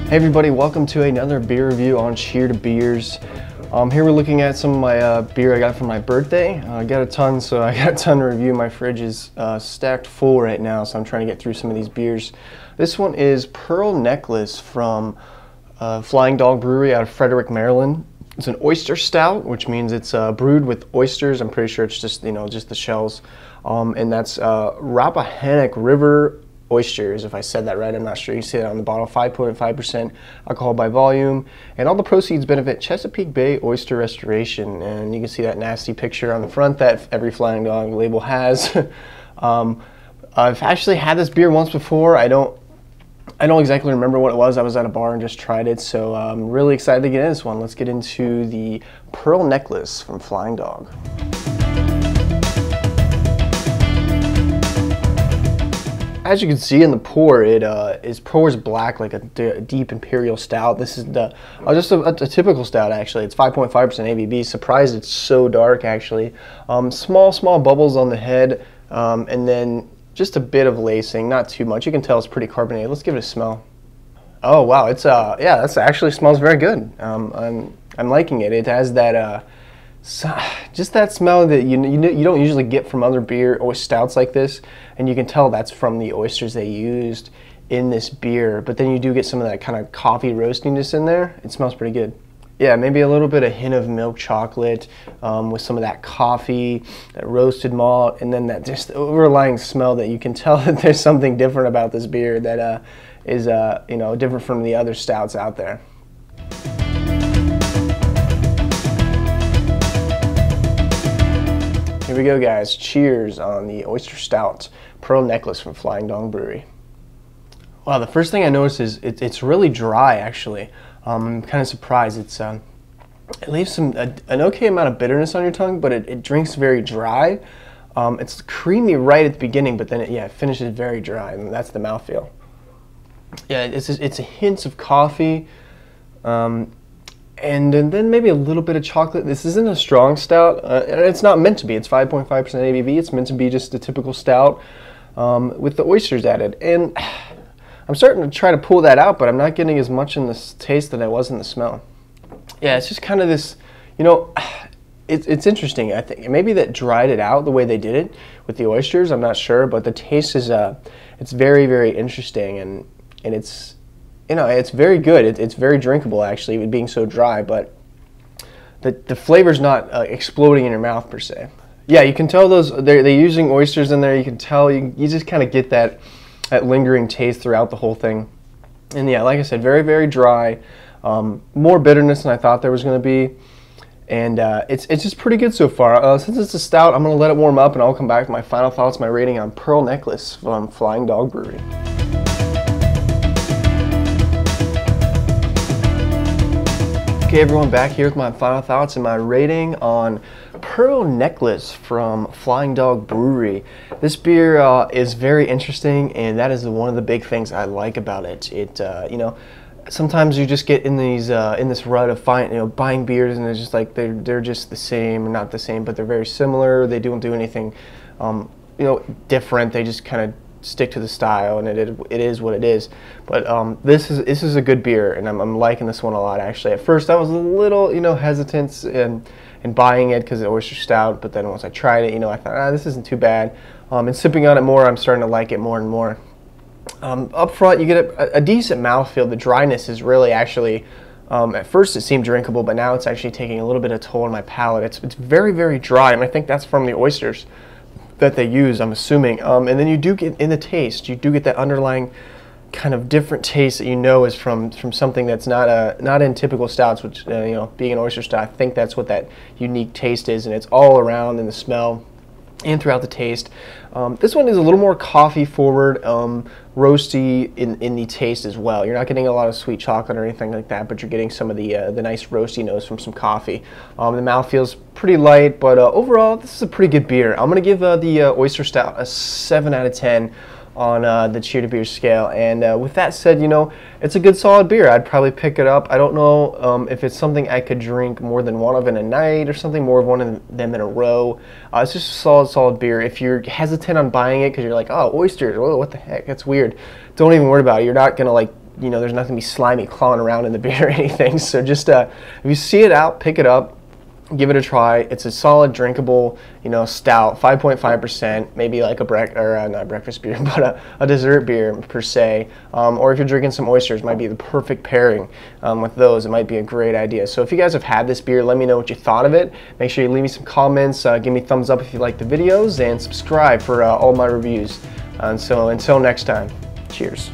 Hey everybody, welcome to another beer review on Cheer to Beers. Here we're looking at some of my beer I got for my birthday. I got a ton, so I got a ton to review. My fridge is stacked full right now, so I'm trying to get through some of these beers. This one is Pearl Necklace from Flying Dog Brewery out of Frederick, Maryland. It's an Oyster Stout, which means it's brewed with oysters. I'm pretty sure it's just, just the shells. And that's Rappahannock River oysters, if I said that right. I'm not sure. You see that on the bottle. 5.5% alcohol by volume, and all the proceeds benefit Chesapeake Bay Oyster Restoration. And you can see that nasty picture on the front that every Flying Dog label has. I've actually had this beer once before. I don't exactly remember what it was. I was at a bar and just tried it, so I'm really excited to get into this one. Let's get into the Pearl Necklace from Flying Dog. As you can see in the pour, it pours black like a deep imperial stout. This is just a typical stout, actually. It's 5.5% ABV. Surprised it's so dark, actually. Small bubbles on the head, and then just a bit of lacing, not too much. You can tell it's pretty carbonated. Let's give it a smell. Oh wow, it's yeah, that actually smells very good. I'm liking it. It has that just that smell that you don't usually get from other beer or stouts like this, and you can tell that's from the oysters they used in this beer. But then you do get some of that kind of coffee roastiness in there. It smells pretty good. Yeah, maybe a little bit of hint of milk chocolate with some of that coffee, that roasted malt, and then that just overlying smell that you can tell that there's something different about this beer that is different from the other stouts out there. Here we go, guys. Cheers on the Oyster Stout Pearl Necklace from Flying Dog Brewery. Wow, the first thing I noticed is it's really dry, actually. I'm kind of surprised. It leaves an okay amount of bitterness on your tongue, but it drinks very dry. It's creamy right at the beginning, but then it finishes very dry, and that's the mouthfeel. Yeah, it's a hint of coffee, and then maybe a little bit of chocolate. This isn't a strong stout, and it's not meant to be. It's 5.5% ABV. It's meant to be just a typical stout with the oysters added. And I'm starting to try to pull that out, but I'm not getting as much in the taste that I was in the smell. Yeah, it's just kind of this, it's interesting, I think. Maybe that dried it out the way they did it with the oysters. I'm not sure, but the taste is, it's very, very interesting, and it's, it's very good. It's very drinkable, actually, with being so dry, but the flavor's not exploding in your mouth, per se. Yeah, you can tell they're using oysters in there. You can tell, you just kind of get that lingering taste throughout the whole thing. And yeah, like I said, very, very dry. More bitterness than I thought there was going to be. And it's just pretty good so far. Since it's a stout, I'm going to let it warm up, and I'll come back with my final thoughts, my rating on Pearl Necklace from Flying Dog Brewery. Okay, everyone, back here with my final thoughts and my rating on Pearl Necklace from Flying Dog Brewery. This beer is very interesting, and that is one of the big things I like about it. Sometimes you just get in these in this rut of buying beers, and it's just like they're just the same, or not the same, but they're very similar. They don't do anything different. They just kind of stick to the style, and it is what it is. But this is a good beer, and I'm liking this one a lot, actually. At first I was a little hesitant in buying it because of the Oyster Stout, but then once I tried it, I thought, this isn't too bad. And sipping on it more, I'm starting to like it more and more. Up front, you get a decent mouthfeel. The dryness is really actually, at first it seemed drinkable, but now it's actually taking a little bit of toll on my palate. It's very, very dry, and I think that's from the oysters that they use, I'm assuming. And then you do get, in the taste, you do get that underlying kind of different taste that is from something that's not in typical stouts, which being an oyster stout, I think that's what that unique taste is, and it's all around in the smell and throughout the taste. This one is a little more coffee forward, roasty in the taste as well. You're not getting a lot of sweet chocolate or anything like that, but you're getting some of the nice roasty notes from some coffee. The mouth feels pretty light, but overall this is a pretty good beer. I'm going to give the Oyster Stout a 7 out of 10 on the Cheer to Beer scale. And with that said, it's a good solid beer. I'd probably pick it up. I don't know if it's something I could drink more than one of in a night or something, more of one of them in a row. It's just a solid beer. If you're hesitant on buying it because you're like, oh, oysters, oh, what the heck, that's weird, don't even worry about it. You're not going to you know, there's not gonna be slimy clawing around in the beer or anything. So just if you see it out, pick it up, give it a try. It's a solid, drinkable, you know, stout, 5.5%, maybe like a not breakfast beer, but a dessert beer per se. Or if you're drinking some oysters, might be the perfect pairing with those. It might be a great idea. So if you guys have had this beer, let me know what you thought of it. Make sure you leave me some comments, give me a thumbs up if you like the videos, and subscribe for all my reviews. And so until next time, cheers.